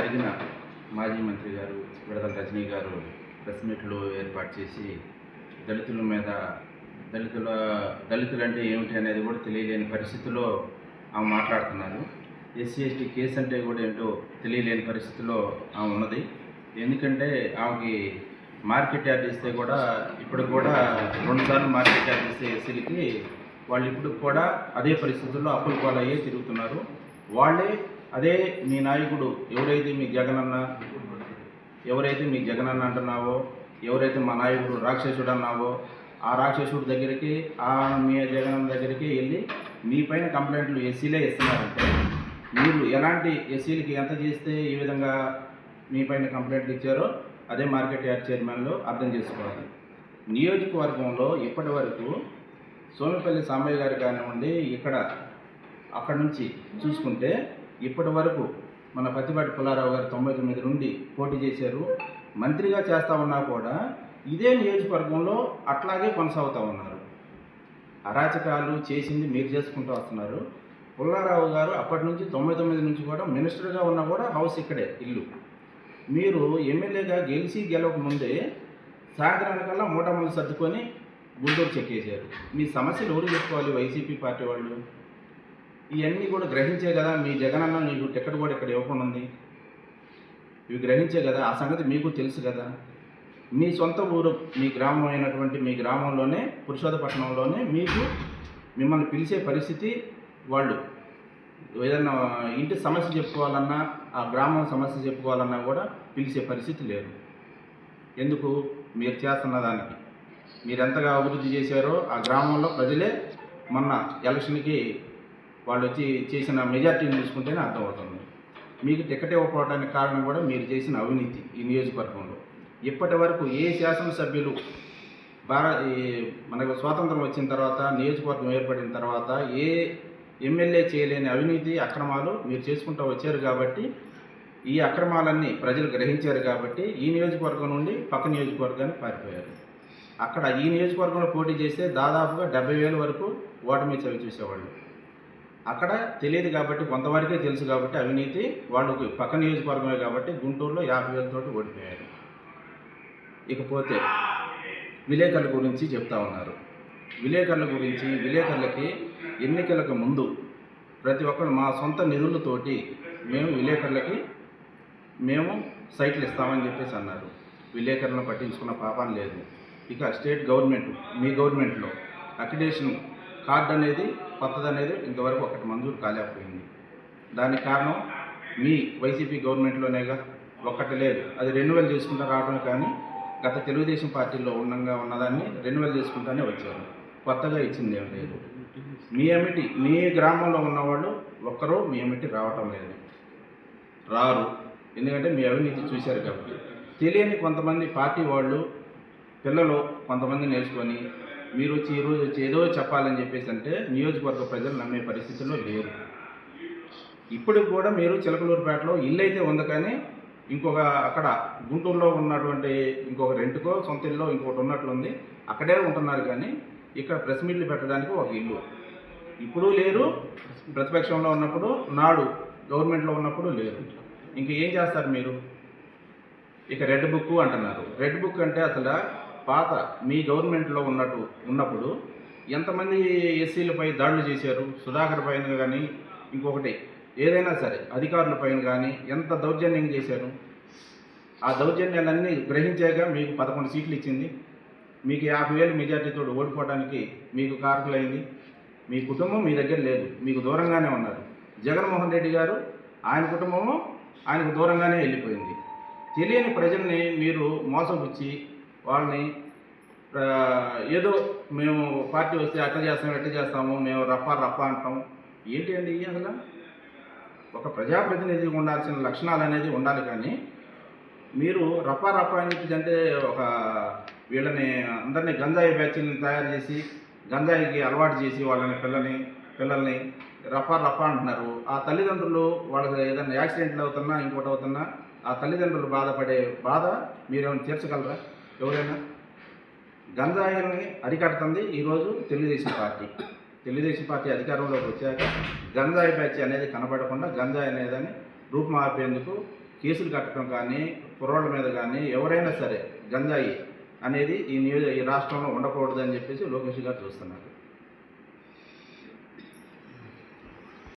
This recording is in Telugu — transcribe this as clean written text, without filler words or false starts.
అడిగిన మాజీ మంత్రి గారు విడదల రజనీ గారు ప్రెస్ మీట్లు ఏర్పాటు చేసి దళితుల మీద దళితులంటే ఏమిటి అనేది కూడా తెలియలేని పరిస్థితిలో ఆమె మాట్లాడుతున్నారు. ఎస్సీ ఎస్టీ కేసు అంటే కూడా ఏంటో తెలియలేని పరిస్థితిలో ఆమె ఉన్నది. ఎందుకంటే ఆమెకి మార్కెట్ యార్డ్ ఇస్తే కూడా ఇప్పుడు కూడా 2 సార్లు మార్కెట్ యార్డ్ ఇస్తే ఎస్సీలకి వాళ్ళు ఇప్పుడు కూడా అదే పరిస్థితుల్లో అప్పుల పాలయ్యే తిరుగుతున్నారు. వాళ్ళే అదే మీ నాయకుడు ఎవరైతే మీ జగనన్న అంటున్నావో, ఎవరైతే మా నాయకుడు రాక్షసుడు అన్నావో ఆ రాక్షసుడి దగ్గరికి మీ జగనన్న దగ్గరికి వెళ్ళి మీ పైన కంప్లైంట్లు ఎస్సీలే ఇస్తున్నారంటే మీరు ఎలాంటి ఎస్సీలకి ఎంత చేస్తే ఈ విధంగా మీ పైన కంప్లైంట్లు ఇచ్చారో అదే మార్కెట్ యార్డ్ చైర్మన్లో అర్థం చేసుకోవాలి. నియోజకవర్గంలో ఇప్పటి వరకు సోమిపల్లి సాంబయ్య గారు కానివ్వండి, అక్కడ నుంచి చూసుకుంటే ఇప్పటి వరకు మన పత్తిపాటి పుల్లారావు గారు 99 నుండి పోటీ చేశారు. మంత్రిగా చేస్తూ ఉన్నా కూడా ఇదే నియోజకవర్గంలో అట్లాగే కొనసాగుతూ ఉన్నారు. అరాచకాలు చేసింది మీరు చేసుకుంటూ వస్తున్నారు. పుల్లారావు గారు అప్పటి నుంచి 99 నుంచి కూడా మినిస్టర్గా ఉన్నా కూడా హౌస్ ఇక్కడే ఇల్లు. మీరు ఎమ్మెల్యేగా గెలవక ముందే సాయంత్రానికల్లా మూటములు సర్దుకొని గుంటూరు చెక్కేశారు. మీ సమస్యలు ఎవరు చెప్పుకోవాలి? వైసీపీ పార్టీ వాళ్ళు. ఇవన్నీ కూడా గ్రహించే కదా మీ జగనన్న మీకు టికెట్ కూడా ఇక్కడ ఇవ్వకుండా ఉంది. ఇవి గ్రహించే కదా, ఆ సంగతి మీకు తెలుసు కదా. మీ సొంత ఊరు మీ గ్రామం అయినటువంటి మీ గ్రామంలోనే పురుషోత్తపట్నంలోనే మిమ్మల్ని పిలిచే పరిస్థితి, వాళ్ళు ఏదన్నా ఇంటి సమస్య చెప్పుకోవాలన్నా ఆ గ్రామం సమస్య చెప్పుకోవాలన్నా కూడా పిలిచే పరిస్థితి లేదు. ఎందుకు? మీరు చేస్తున్న దానికి మీరు ఎంతగా అభివృద్ధి చేశారో ఆ గ్రామంలో ప్రజలే మొన్న ఎలక్షన్కి వాళ్ళు వచ్చి చేసిన మెజార్టీని చూసుకుంటేనే అర్థమవుతుంది. మీకు టికెట్ ఇవ్వకపోవడానికి కారణం కూడా మీరు చేసిన అవినీతి. ఈ నియోజకవర్గంలో ఇప్పటి వరకు ఏ శాసనసభ్యులు మనకు స్వాతంత్రం వచ్చిన తర్వాత నియోజకవర్గం ఏర్పడిన తర్వాత ఏ ఎమ్మెల్యే చేయలేని అవినీతి అక్రమాలు మీరు చేసుకుంటూ వచ్చారు. కాబట్టి ఈ అక్రమాలన్నీ ప్రజలు గ్రహించారు. కాబట్టి ఈ నియోజకవర్గం నుండి పక్క నియోజకవర్గానికి పారిపోయారు. అక్కడ ఈ నియోజకవర్గంలో పోటీ చేస్తే దాదాపుగా 70,000 వరకు ఓటమి చవి చూసేవాళ్ళు. అక్కడ తెలియదు కాబట్టి, కొంతవరకే తెలుసు కాబట్టి అవినీతి వాళ్ళకి పక్క నియోజకవర్గమే కాబట్టి గుంటూరులో 50,000 తోటి ఓడిపోయారు. ఇకపోతే విలేకరుల గురించి చెప్తా ఉన్నారు. విలేకరులకి ఎన్నికలకు ముందు ప్రతి ఒక్కరు మా సొంత నిధులతోటి మేము సైట్లు ఇస్తామని చెప్పేసి అన్నారు. విలేకరులను పట్టించుకున్న పాపం లేదు. ఇక స్టేట్ గవర్నమెంట్, మీ గవర్నమెంట్లో అక్రిడేషన్ కార్డు అనేది కొత్తదనేది ఇంతవరకు ఒకటి మంజూరు కాలేకపోయింది. దానికి కారణం మీ వైసీపీ గవర్నమెంట్లోనేగా, ఒక్కటి లేదు. అది రెన్యువల్ చేసుకుంటూ రావడం, కానీ గత తెలుగుదేశం పార్టీలో ఉన్నదాన్ని రెన్యువల్ చేసుకుంటూనే వచ్చారు. కొత్తగా ఇచ్చింది ఏం లేదు. మీ గ్రామంలో ఉన్నవాళ్ళు ఒక్కరూ మీ ఎమ్మిటి రావటం లేదు, రారు. ఎందుకంటే మీ అవినీతి చూశారు కాబట్టి. తెలియని కొంతమంది పార్టీ వాళ్ళు పిల్లలు కొంతమంది నేర్చుకొని మీరు వచ్చి ఈరోజు వచ్చి ఏదో చెప్పాలని చెప్పేసి అంటే నియోజకవర్గ ప్రజలు నమ్మే పరిస్థితుల్లో లేరు. ఇప్పటికి కూడా మీరు చిలకలూరుపేటలో ఇల్లు అయితే ఉంది, కానీ ఇంకొక అక్కడ గుంటూరులో ఉన్నటువంటి ఇంకొక రెంట్కో సొంత ఇల్లు ఇంకొకటి ఉన్నట్లుంది, అక్కడే ఉంటున్నారు. కానీ ఇక్కడ ప్రెస్ మీట్లు పెట్టడానికి ఒక ఇల్లు ఇప్పుడు లేరు. ప్రతిపక్షంలో ఉన్నప్పుడు నాడు గవర్నమెంట్లో ఉన్నప్పుడు లేరు. ఇంక ఏం చేస్తారు మీరు? ఇక రెడ్ బుక్ అంటున్నారు. రెడ్ బుక్ అంటే అసలు పాత మీ గవర్నమెంట్లో ఉన్నప్పుడు ఎంతమంది ఎస్సీలపై దాడులు చేశారు? సుధాకర్ పైన కానీ ఇంకొకటి ఏదైనా సరే అధికారుల పైన కానీ ఎంత దౌర్జన్యం చేశారు? ఆ దౌర్జన్యాలన్నీ గ్రహించాక మీకు 11 సీట్లు ఇచ్చింది. మీకు 50,000 మెజార్టీతో ఓడిపోవడానికి మీకు కారకులైంది. మీ కుటుంబం మీ దగ్గర లేదు, మీకు దూరంగానే ఉన్నారు. జగన్మోహన్ రెడ్డి గారు ఆయన కుటుంబము ఆయనకు దూరంగానే వెళ్ళిపోయింది. తెలియని ప్రజల్ని మీరు మోసపుచ్చి వాళ్ళని ఏదో మేము పార్టీ వస్తే అట్లా చేస్తాము మేము రప్ప అంటాం. ఏంటి అండి అసలు? ఒక ప్రజాప్రతినిధి ఉండాల్సిన లక్షణాలు అనేది ఉండాలి. కానీ మీరు రప్ప అని చెప్పి అంటే ఒక వీళ్ళని అందరినీ గంజాయి బ్యాచ్ని తయారు చేసి గంజాయికి అలవాటు చేసి వాళ్ళని పిల్లల్ని రప్ప అంటున్నారు. ఆ తల్లిదండ్రులు వాళ్ళకి ఏదైనా యాక్సిడెంట్లు అవుతున్నా ఇంకోటి అవుతున్నా ఆ తల్లిదండ్రులు బాధపడే బాధ మీరేమైనా తీర్చగలరా? ఎవరైనా? గంజాయిని అరికడుతుంది ఈరోజు తెలుగుదేశం పార్టీ అధికారంలోకి వచ్చాక గంజాయి బ్యాచ్ అనేది కనబడకుండా గంజాయి అనేదని రూపుమాపేందుకు కేసులు కట్టడం కానీ కుర్రోళ్ళ మీద కానీ ఎవరైనా సరే గంజాయి అనేది ఈ రాష్ట్రంలో ఉండకూడదని చెప్పేసి లోకేష్ గారు చూస్తున్నారు.